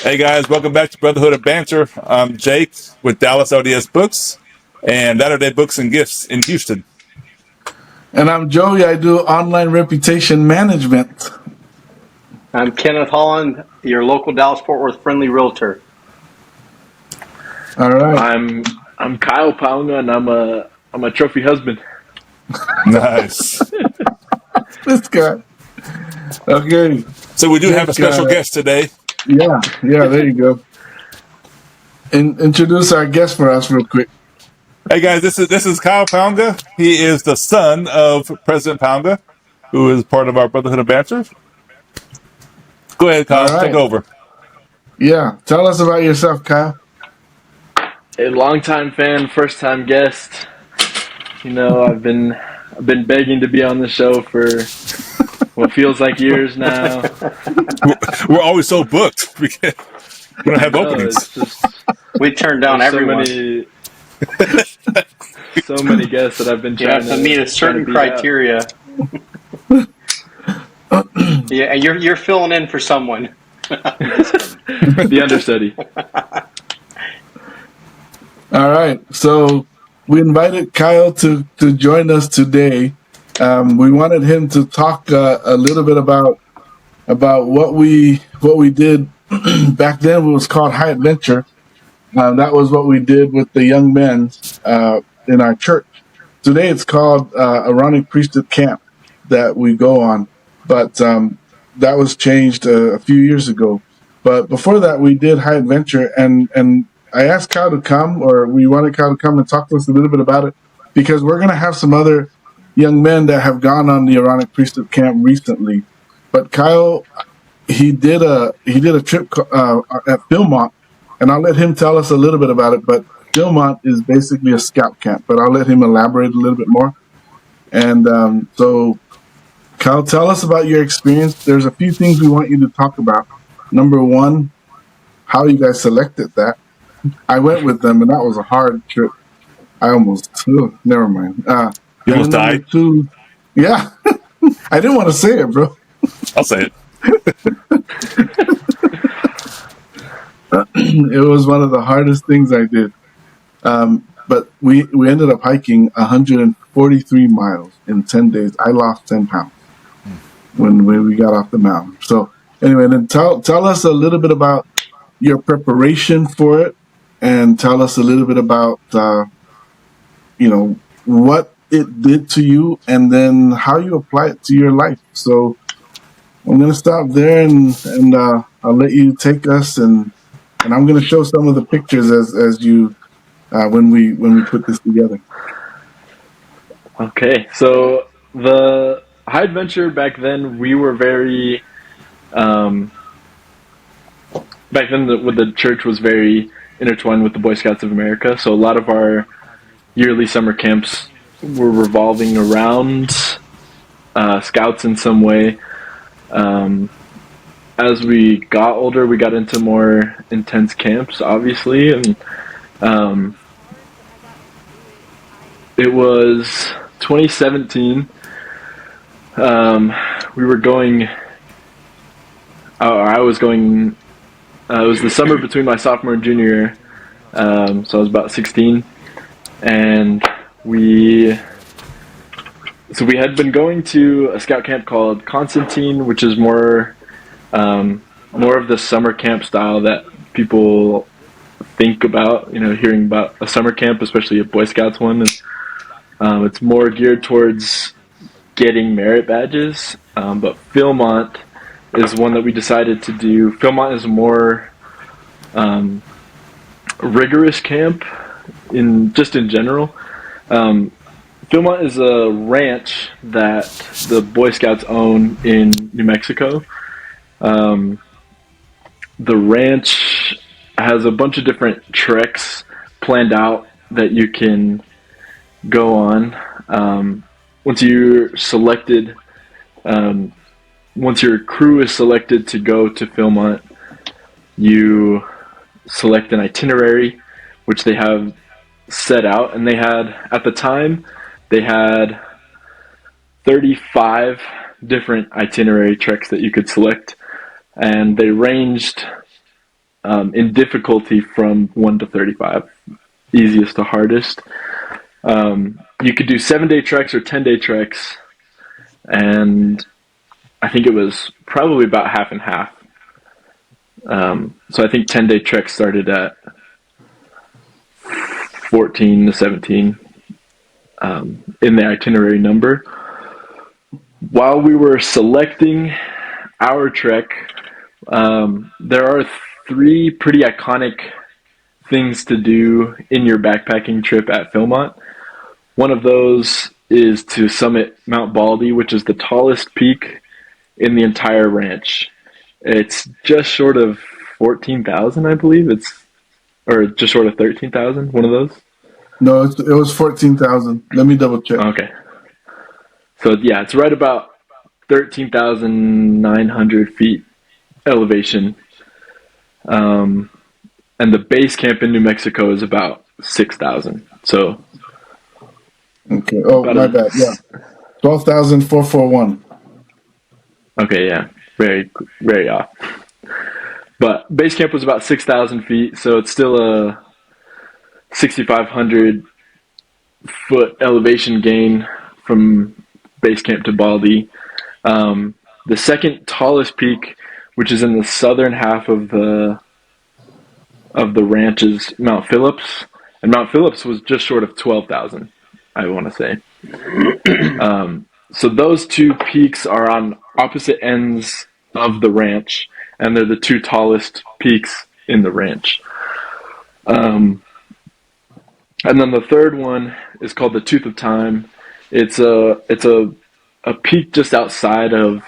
Hey guys, welcome back to Brotherhood and Banter. I'm Jake with Dallas ODS Books and Latter-day Books and Gifts in Houston. And I'm Joey. I do online reputation management. I'm Kenneth Holland, your local Dallas-Fort Worth friendly realtor. All right. I'm Keil Pauga, and I'm a trophy husband. Nice. This guy. Okay. So we do have a special guest today. Yeah, there you go. Introduce our guest for us real quick. Hey guys, this is Keil Pauga. He is the son of President Pauga, who is part of our Brotherhood and Banter. Go ahead, Keil. Right. Take over. Yeah, tell us about yourself, Keil. A longtime fan, first time guest. You know, I've been begging to be on the show for what feels like years now. We're always so booked. We don't have openings. We turn down everyone. So many guests that I've been trying to meet a certain criteria. Yeah, and you're filling in for someone. The understudy. All right, so we invited Keil to join us today. We wanted him to talk a little bit about what we did back then. It was called High Adventure. That was what we did with the young men in our church. Today it's called Aaronic Priesthood Camp that we go on, but that was changed a few years ago. But before that, we did High Adventure, and I asked Keil to come, or we wanted Keil to come and talk to us a little bit about it, because we're going to have some other young men that have gone on the Aaronic Priesthood Camp recently. But Keil, he did a trip at Philmont, and I'll let him tell us a little bit about it. But Philmont is basically a scout camp, but I'll let him elaborate a little bit more. And so, Keil, tell us about your experience. There's a few things we want you to talk about. Number one, how you guys selected that. I went with them, and that was a hard trip. I almost, never mind. You almost died? Two, yeah. I didn't want to say it, bro. I'll say it. It was one of the hardest things I did. But we ended up hiking 143 miles in 10 days. I lost 10 pounds when we got off the mountain. So anyway, then tell us a little bit about your preparation for it, and tell us a little bit about, what it did to you, and then how you apply it to your life. So I'm going to stop there, and I'll let you take us, and I'm going to show some of the pictures as you when we put this together. Okay, so the High Adventure back then, we were very back then the church was very intertwined with the Boy Scouts of America, so a lot of our yearly summer camps were revolving around scouts in some way. As we got older, we got into more intense camps, obviously, and it was 2017. We were going. I was going. It was the summer between my sophomore and junior year, so I was about 16, and we had been going to a scout camp called Constantine, which is more of the summer camp style that people think about, hearing about a summer camp, especially a Boy Scouts one. And, it's more geared towards getting merit badges, but Philmont is one that we decided to do. Philmont is a more rigorous camp in general. Philmont is a ranch that the Boy Scouts own in New Mexico. The ranch has a bunch of different treks planned out that you can go on. Once you're selected, once your crew is selected to go to Philmont, you select an itinerary, which they have set out. And at the time, they had 35 different itinerary treks that you could select. And they ranged in difficulty from 1 to 35, easiest to hardest. You could do 7-day treks or 10-day treks, and I think it was probably about half and half. So I think 10-day treks started at 14 to 17 in the itinerary number. While we were selecting our trek, there are 3 pretty iconic things to do in your backpacking trip at Philmont. One of those is to summit Mount Baldy, which is the tallest peak in the entire ranch. It's just short of 14,000, I believe. Or just short of 13,000, one of those. No, it was 14,000. Let me double check. Okay. So yeah, it's right about 13,900 feet elevation. And the base camp in New Mexico is about 6,000. So. Okay. Oh, my bad. Yeah. 12,441. Okay, yeah. Very, very off. But base camp was about 6,000 feet, so it's still a 6,500 foot elevation gain from base camp to Baldy. The second tallest peak, which is in the southern half of the ranch, is Mount Phillips, and Mount Phillips was just short of 12,000, I want to say. So those 2 peaks are on opposite ends of the ranch, and they're the 2 tallest peaks in the ranch. And then the third one is called the Tooth of Time. It's a peak just outside of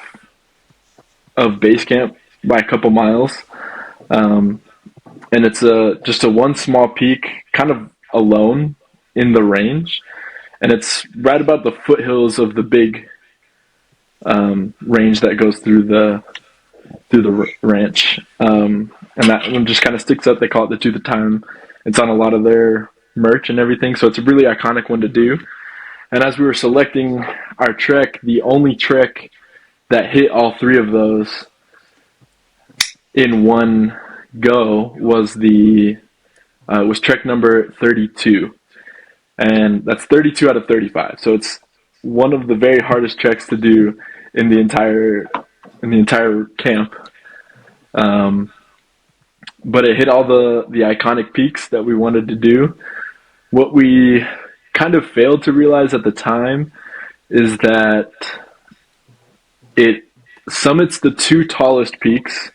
base camp by a couple miles, and it's just a one small peak, kind of alone in the range, and it's right about the foothills of the big range that goes through the ranch, and that one just kind of sticks out. They call it the Tooth of Time. It's on a lot of their merch and everything, so it's a really iconic one to do. And as we were selecting our trek, the only trek that hit all 3 of those in one go was trek number 32, and that's 32 out of 35. So it's one of the very hardest treks to do in the entire camp. But it hit all the iconic peaks that we wanted to do. What we kind of failed to realize at the time is that it summits the 2 tallest peaks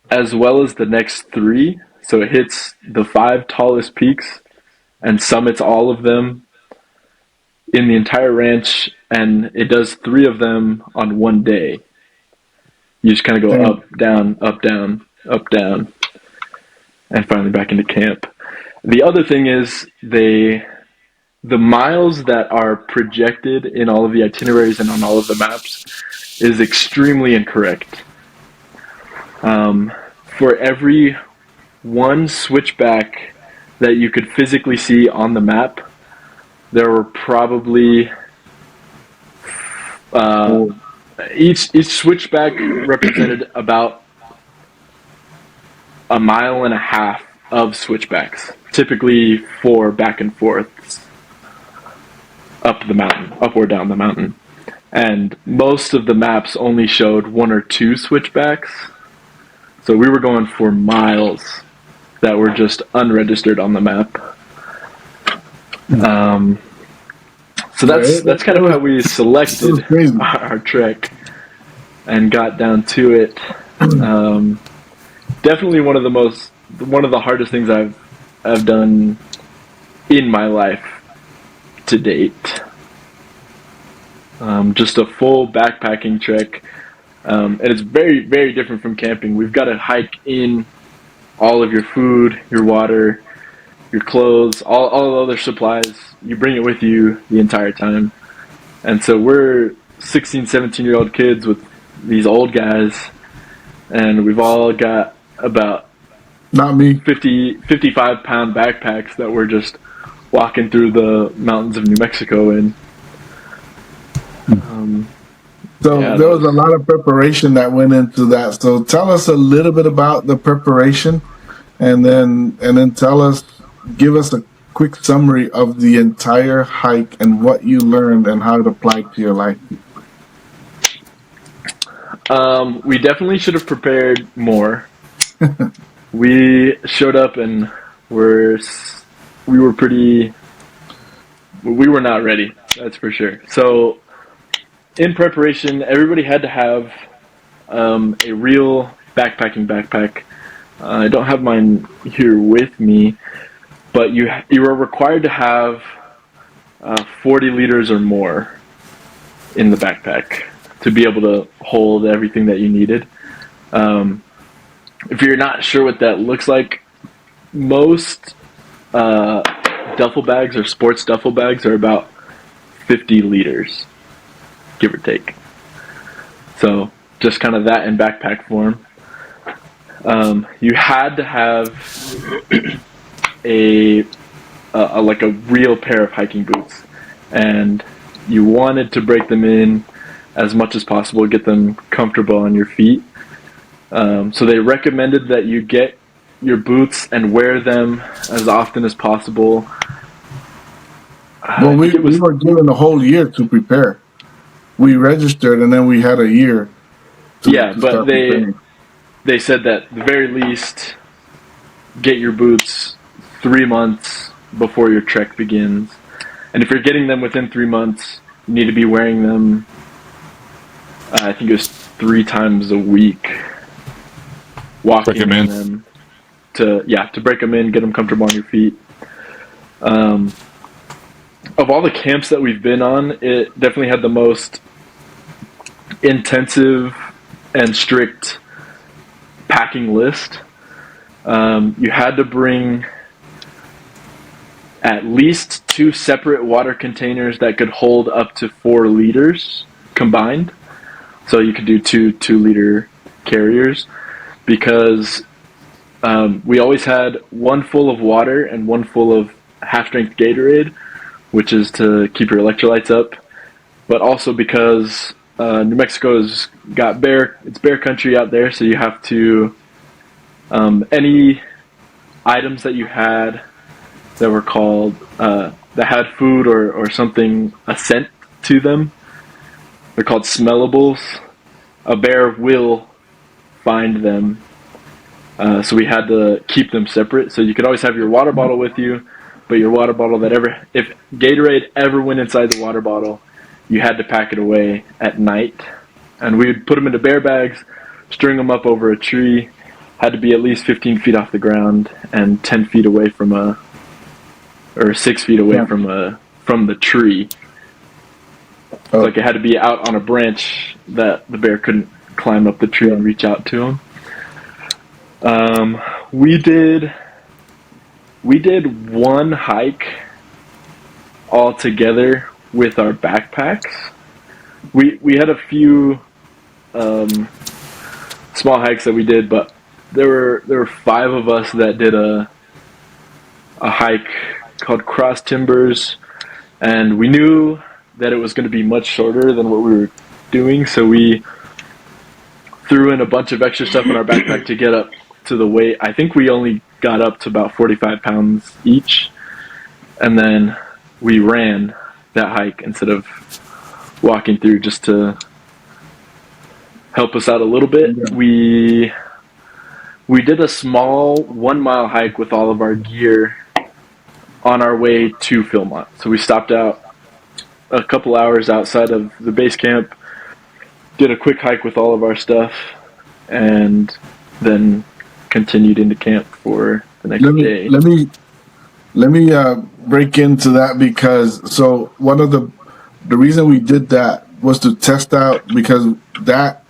as well as the next 3. So it hits the 5 tallest peaks and summits all of them in the entire ranch, and it does 3 of them on one day. You just kind of go up, down, up, down, up, down, and finally back into camp. The other thing is the miles that are projected in all of the itineraries and on all of the maps is extremely incorrect. For every one switchback that you could physically see on the map, there were probably each switchback represented about 1.5 miles of switchbacks, typically 4 back and forths up or down the mountain. And most of the maps only showed 1 or 2 switchbacks. So we were going for miles that were just unregistered on the map. So that's kind of how we selected our trek and got down to it. Definitely one of the hardest things I've done in my life to date. Just a full backpacking trek, and it's very, very different from camping. We've got to hike in all of your food, your water, your clothes, all other supplies. You bring it with you the entire time. And so we're 16, 17-year-old kids with these old guys, and we've all got about Not me. 55-pound backpacks that we're just walking through the mountains of New Mexico in. So Yeah, there that was a was lot of preparation that went into that. So tell us a little bit about the preparation, and then give us a quick summary of the entire hike and what you learned and how it applied to your life. we definitely should have prepared more. We showed up and were we were pretty we were not ready. That's for sure. So in preparation, everybody had to have a real backpacking backpack. I don't have mine here with me, but you are required to have 40 liters or more in the backpack to be able to hold everything that you needed. Um, if you're not sure what that looks like, most duffel bags or sports duffel bags are about 50 liters, give or take. So just kind of that in backpack form. You had to have a, like a real pair of hiking boots, and you wanted to break them in as much as possible, get them comfortable on your feet. So they recommended that you get your boots and wear them as often as possible. Well, I we, think it we was were given a whole year to prepare. We registered and then we had a year yeah, to but start preparing. they said that at the very least get your boots 3 months before your trek begins. And if you're getting them within 3 months, you need to be wearing them. I think it was 3 times a week, Break walking him in in. them to break them in, get them comfortable on your feet. Um, of all the camps that we've been on, it definitely had the most intensive and strict packing list. You had to bring at least 2 separate water containers that could hold up to 4 liters combined. So you could do 2 2-liter carriers because we always had one full of water and one full of half-strength Gatorade, which is to keep your electrolytes up, but also because New Mexico's got it's bear country out there, so you have to any items that you had that were called that had food or something a scent to them. They're called smellables. A bear will find them, so we had to keep them separate. So you could always have your water bottle with you, but your water bottle if Gatorade ever went inside the water bottle, you had to pack it away at night. And we would put them into bear bags, string them up over a tree. Had to be at least 15 feet off the ground and 10 feet away or 6 feet away Yeah. from the tree. Oh, Like it had to be out on a branch that the bear couldn't climb up the tree and reach out to him. We did one hike all together with our backpacks. We had a few small hikes that we did, but there were 5 of us that did a hike called Cross Timbers, and we knew that it was going to be much shorter than what we were doing, so we threw in a bunch of extra stuff in our backpack to get up to the weight. I think we only got up to about 45 pounds each, and then we ran that hike instead of walking through just to help us out a little bit. yeah. We did a small 1 mile hike with all of our gear on our way to Philmont. So we stopped out a couple hours outside of the base camp, did a quick hike with all of our stuff, and then continued into camp for the next Let me day. let me break into that because so one of the reason we did that was to test out because that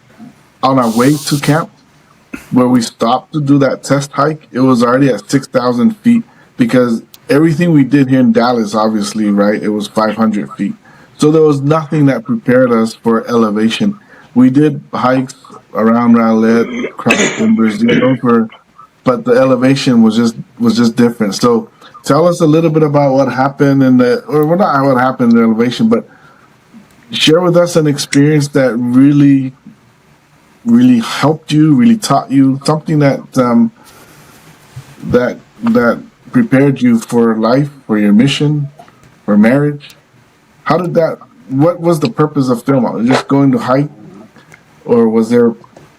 on our way to camp where we stopped to do that test hike, it was already at 6,000 feet because everything we did here in Dallas, obviously, right, it was 500 feet. So there was nothing that prepared us for elevation. We did hikes around Rowlett, Cross Timbers, those were, but the elevation was just different. So tell us a little bit about what happened in the, or well, not what happened in the elevation, but share with us an experience that really, really helped you, really taught you something that prepared you for life, for your mission, for marriage. How did that? What was the purpose of Philmont? Just going to hike, or was there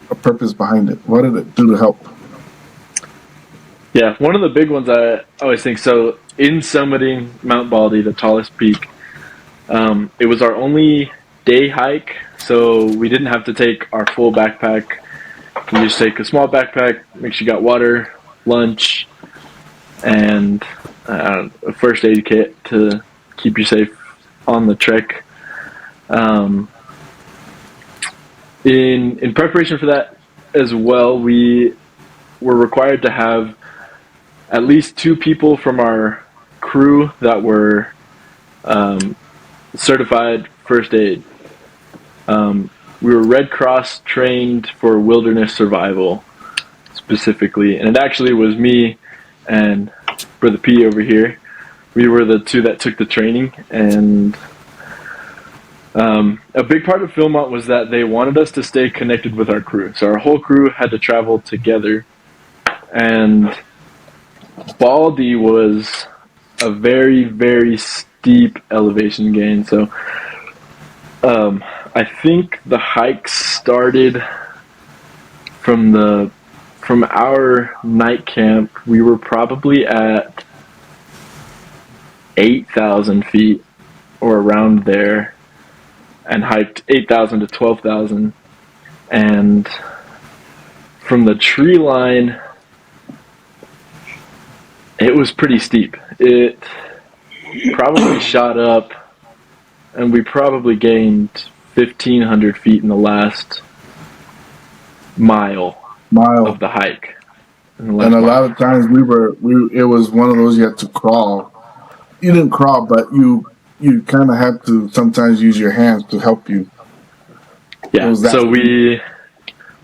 a purpose behind it? What did it do to help? Yeah, one of the big ones I always think, so in summiting Mount Baldy, the tallest peak, it was our only day hike, so we didn't have to take our full backpack. You just take a small backpack, make sure you got water, lunch, and a first aid kit to keep you safe on the trek. In preparation for that as well, we were required to have at least 2 people from our crew that were certified first aid. We were Red Cross trained for wilderness survival specifically, and it actually was me and Brother P over here. We were the 2 that took the training, and a big part of Philmont was that they wanted us to stay connected with our crew. So our whole crew had to travel together, and Baldy was a very, very steep elevation gain. So I think the hike started from our night camp. We were probably at 8,000 feet or around there, and hiked 8,000 to 12,000. And from the tree line, it was pretty steep. It probably shot up, and we probably gained 1,500 feet in the last mile of the hike. And a lot of times it was one of those you had to crawl. You didn't crawl, but you kind of had to sometimes use your hands to help you. Yeah, so we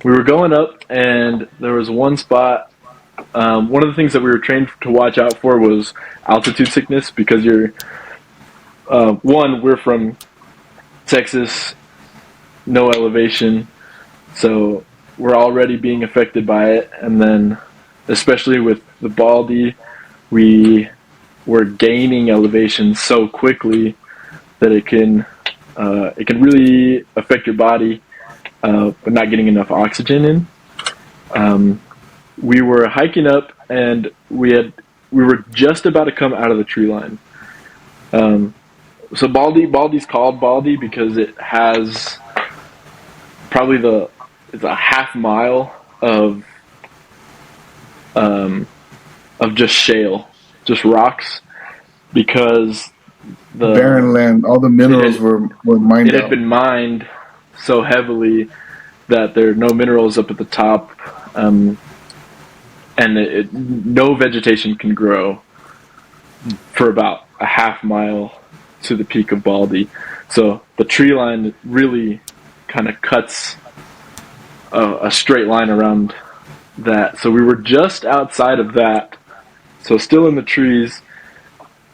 were going up, and there was one spot. One of the things that we were trained to watch out for was altitude sickness, because we're from Texas, no elevation, so we're already being affected by it, and then especially with the Baldy, we were gaining elevation so quickly that it can really affect your body, but not getting enough oxygen in. We were hiking up, and we were just about to come out of the tree line. So Baldy's called Baldy because it has probably it's a half mile of just shale, just rocks, because the barren land, all the minerals were mined out. It had been mined so heavily that there are no minerals up at the top, and no vegetation can grow for about a half mile to the peak of Baldy. So the tree line really kind of cuts a straight line around that. So we were just outside of that, so still in the trees,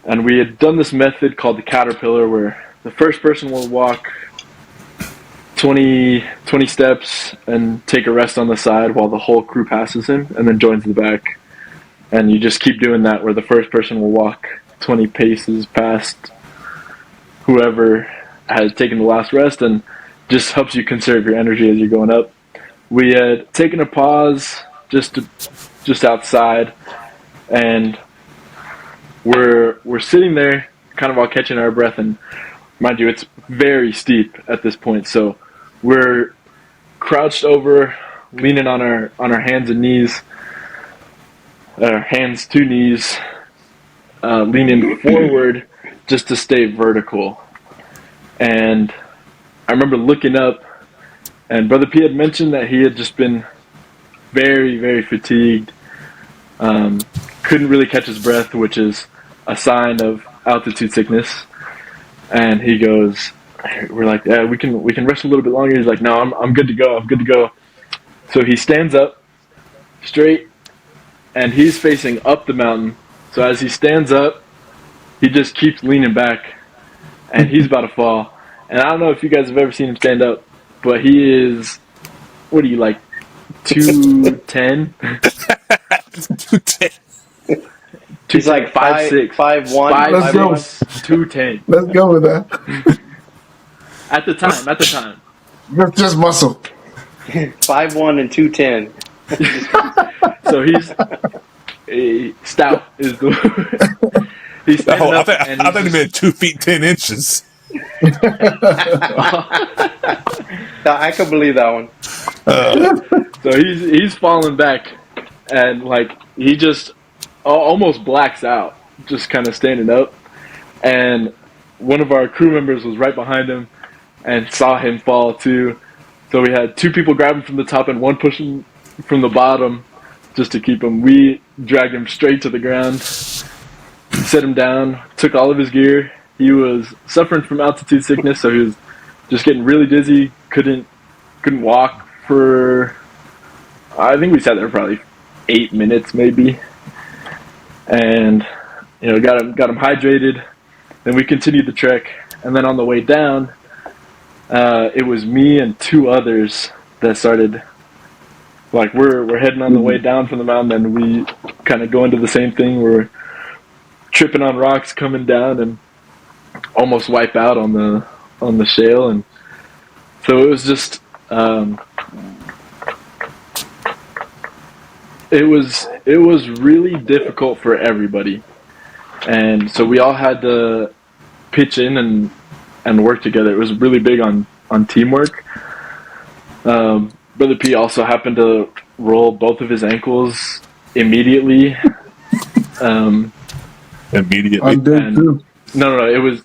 and we had done this method called the caterpillar, where the first person will walk 20 steps and take a rest on the side while the whole crew passes him, and then joins the back. And you just keep doing that, where the first person will walk 20 paces past whoever has taken the last rest, and just helps you conserve your energy as you're going up. We had taken a pause just outside, and we're sitting there kind of all catching our breath, and mind you, it's very steep at this point, so we're crouched over, leaning on our hands and knees, hands to knees, leaning forward just to stay vertical. And I remember looking up, and Brother P had mentioned that he had just been very, very fatigued, couldn't really catch his breath, which is a sign of altitude sickness. And he goes, we're like, yeah, we can rest a little bit longer. He's like, no, I'm good to go. I'm good to go. So he stands up straight, and he's facing up the mountain. So as he stands up, he just keeps leaning back, and he's about to fall. And I don't know if you guys have ever seen him stand up, but he is, what are you, like 210? 210. He's like 5'6". 5'1", Let's go. 5'6", 210. Let's go with that. At the time. That's just muscle. 5'1" and 210. So he's stout is the he's standing up and I thought he meant 2 feet 10 inches. I can believe that one. So he's falling back, and like he just almost blacks out, just kind of standing up. And one of our crew members was right behind him and saw him fall too. So we had 2 people grab him from the top and 1 pushing from the bottom just to keep him. We dragged him straight to the ground, set him down, took all of his gear. He was suffering from altitude sickness, so he was just getting really dizzy, couldn't walk for, I think we sat there probably 8 minutes maybe. And got him hydrated. Then we continued the trek, and then on the way down, it was me and 2 others that started. Like we're heading on the way down from the mountain, and we kind of go into the same thing. We're tripping on rocks coming down, and almost wipe out on the shale. And so it was just it was really difficult for everybody. And so we all had to pitch in and work together. It was really big on teamwork. Brother P also happened to roll both of his ankles immediately. Immediately. On day 2. No, it was.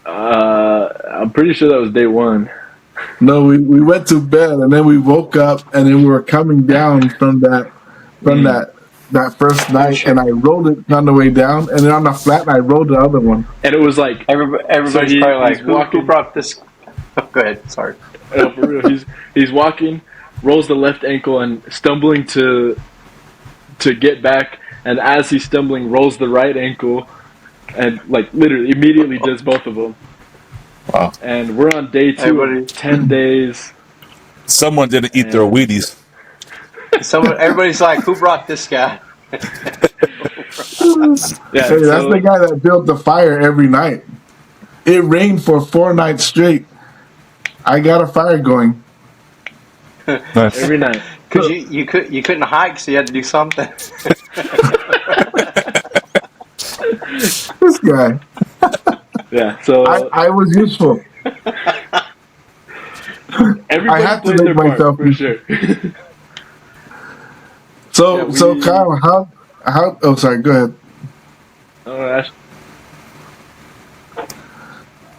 I'm pretty sure that was day 1. No, we went to bed and then we woke up and then we were coming down from that first night, and I rolled it on the way down, and then on the flat I rolled the other one. And it was like Everybody's probably like, who brought this? Oh, go ahead. Sorry. No, for real. He's walking, rolls the left ankle, and stumbling to get back. And as he's stumbling, rolls the right ankle, and like literally immediately does both of them. Wow. And we're on day 2 of 10 days. Someone didn't eat their Wheaties. Everybody's like, who brought this guy? Yeah, Hey, that's the guy that built the fire every night. It rained for 4 nights straight. I got a fire going. Nice. every night. Because you couldn't hike, so you had to do something. This guy. Yeah, so I was useful. everybody I had to played make their part, myself for sure. So Yeah, Kyle, how? Oh, sorry. Go ahead. Ash.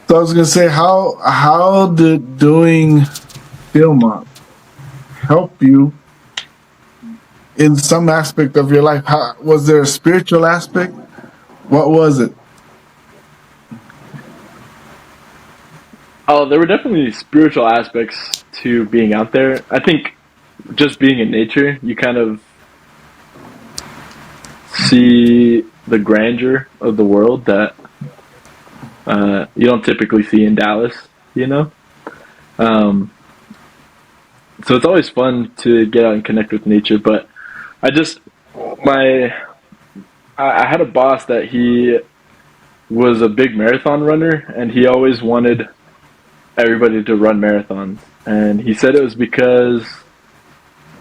So I was gonna say, how did doing Philmont help you in some aspect of your life? Was there a spiritual aspect? What was it? Oh, there were definitely spiritual aspects to being out there. I think just being in nature, you kind of see the grandeur of the world that you don't typically see in Dallas, So it's always fun to get out and connect with nature. But I had a boss that he was a big marathon runner, and he always wanted everybody to run marathons. And he said it was because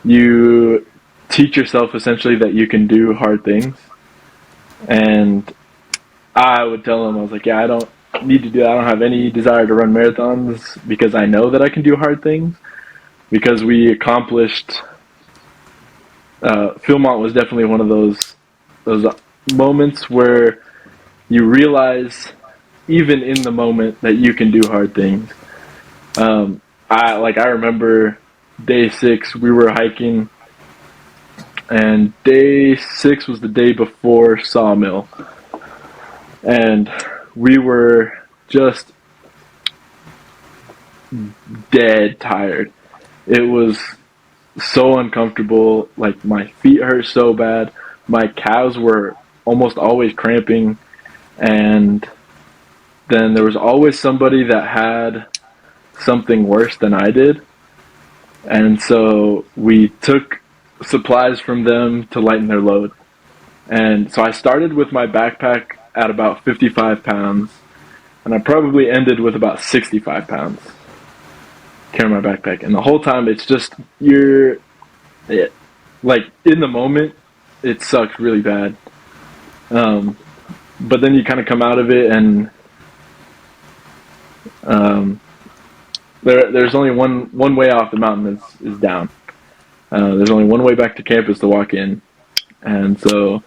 you teach yourself essentially that you can do hard things. And I would tell him, I was like, yeah, I don't need to do that. I don't have any desire to run marathons because I know that I can do hard things. Because we accomplished, Philmont was definitely one of those moments where you realize, even in the moment, that you can do hard things. I remember day 6, we were hiking, and day 6 was the day before Sawmill, and we were just dead tired. It was so uncomfortable. Like, my feet hurt so bad. My calves were almost always cramping, and then there was always somebody that had something worse than I did. And so we took supplies from them to lighten their load. And so I started with my backpack at about 55 pounds, and I probably ended with about 65 pounds carrying my backpack. And the whole time, it's just, like, in the moment, it sucks really bad. But then you kind of come out of it, and there's only one way off the mountain is down. There's only one way back to campus to walk in. And so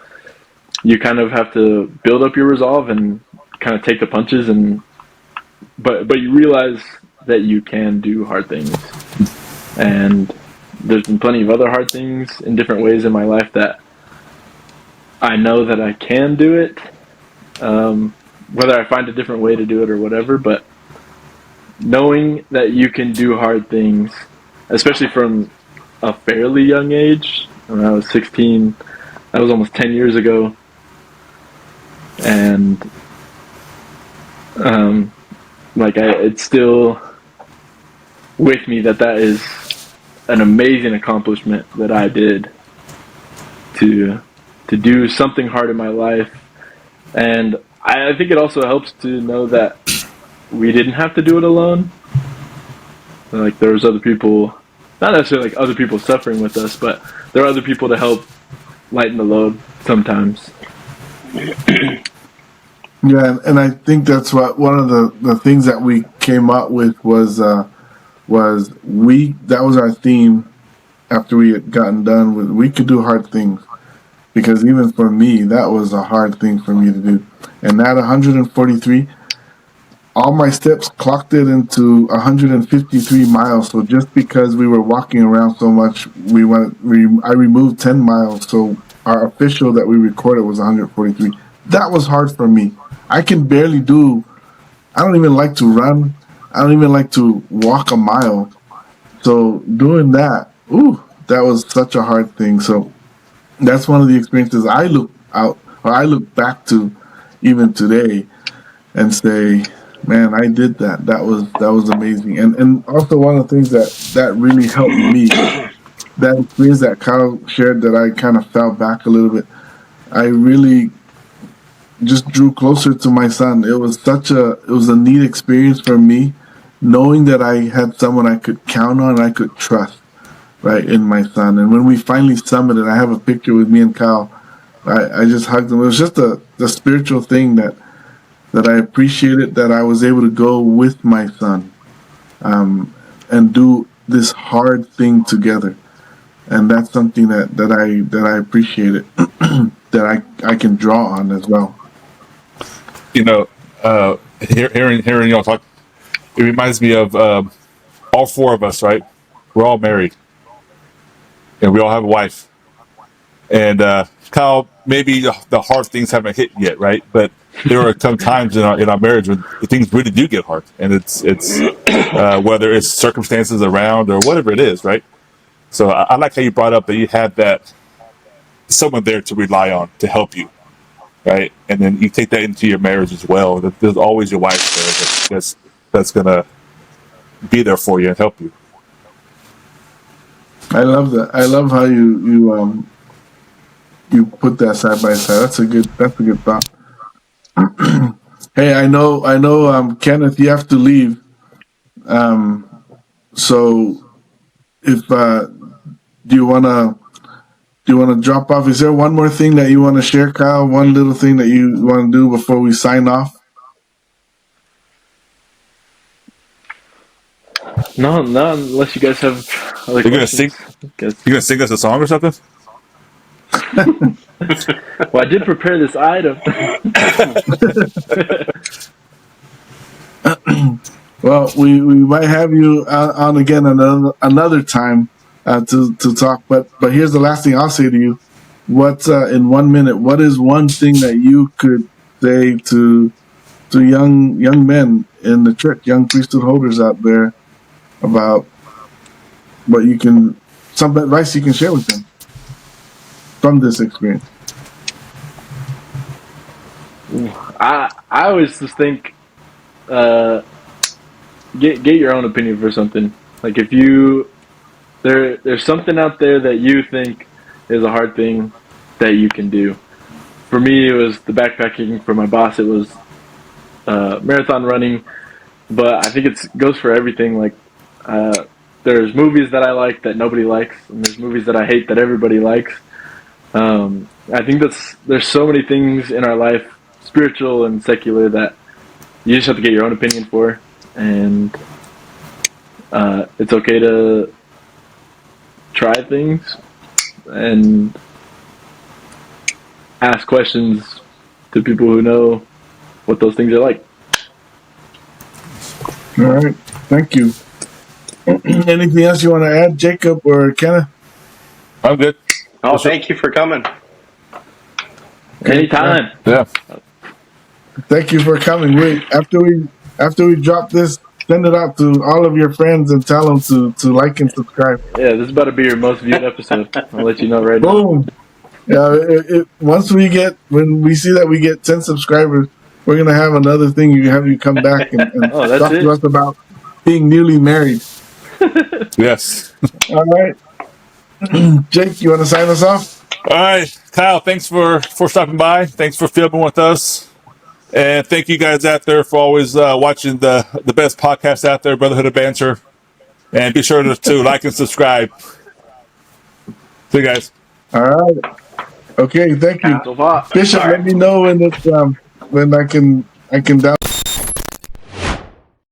you kind of have to build up your resolve and kind of take the punches, but you realize that you can do hard things. And there's been plenty of other hard things in different ways in my life that I know that I can do it, whether I find a different way to do it or whatever. But knowing that you can do hard things, especially from a fairly young age, when I was 16, that was almost 10 years ago. And it's still with me that is an amazing accomplishment that I did to do something hard in my life. And I think it also helps to know that we didn't have to do it alone. Like, there was other people, not necessarily like other people suffering with us, but there are other people to help lighten the load sometimes. Yeah, and I think that's what one of the things that we came up with was that was our theme after we had gotten done with we could do hard things, because even for me that was a hard thing for me to do. And at 143, all my steps clocked it into 153 miles. So just because we were walking around so much, I removed 10 miles. So our official that we recorded was 143. That was hard for me. I can barely do. I don't even like to run. I don't even like to walk a mile. So doing that, that was such a hard thing. So that's one of the experiences I look back to even today and say, man, I did that. That was amazing. And also one of the things that really helped me, that experience that Kyle shared, that I kind of fell back a little bit. I really just drew closer to my son. It was a neat experience for me, knowing that I had someone I could count on and I could trust, right, in my son. And when we finally summited, I have a picture with me and Kyle. I just hugged him. It was just the spiritual thing that I appreciated, that I was able to go with my son and do this hard thing together. And that's something that I appreciated, that I can draw on as well. You know, hearing y'all talk, it reminds me of all four of us, right? We're all married, and we all have a wife. And Kyle, maybe the hard things haven't hit yet, right? But there are some times in our marriage when things really do get hard, and it's whether it's circumstances around or whatever it is, right? So I like how you brought up that you had that someone there to rely on to help you, right? And then you take that into your marriage as well. That there's always your wife there that's gonna be there for you and help you. I love that. I love how you put that side by side. That's a good thought. Hey, I know, Kenneth, you have to leave. So if do you wanna drop off? Is there one more thing that you want to share, Kyle? One little thing that you want to do before we sign off? No, unless you guys have other questions. You gonna sing us a song or something? Well, I did prepare this item. Well, we might have you on again another time to talk. But here's the last thing I'll say to you. What's in 1 minute? What is one thing that you could say to young men in the church, young priesthood holders out there, about some advice you can share with them from this experience? I always just think get your own opinion for something. Like if there's something out there that you think is a hard thing that you can do. For me, it was the backpacking. For my boss, it was marathon running. But I think it goes for everything. Like there's movies that I like that nobody likes, and there's movies that I hate that everybody likes. I think there's so many things in our life, spiritual and secular, that you just have to get your own opinion for, and it's okay to try things and ask questions to people who know what those things are like. All right. Thank you. Anything else you want to add, Jacob or Kenneth? I'm good. Oh, thank you for coming. Anytime. Yeah. Thank you for coming. Wait, after we drop this, send it out to all of your friends and tell them to like and subscribe. Yeah, this is about to be your most viewed episode. I'll let you know right now. Boom. Yeah. When we see that we get 10 subscribers, we're gonna have another thing. Have you come back and Oh, that's talk it? to us about being newly married. Yes. All right. Jake, you want to sign us off? All right, Kyle. Thanks for stopping by. Thanks for filming with us, and thank you guys out there for always watching the best podcast out there, Brotherhood and Banter. And be sure to like and subscribe. See you guys. All right. Okay. Thank you, So far. Bishop. Let me know when I can download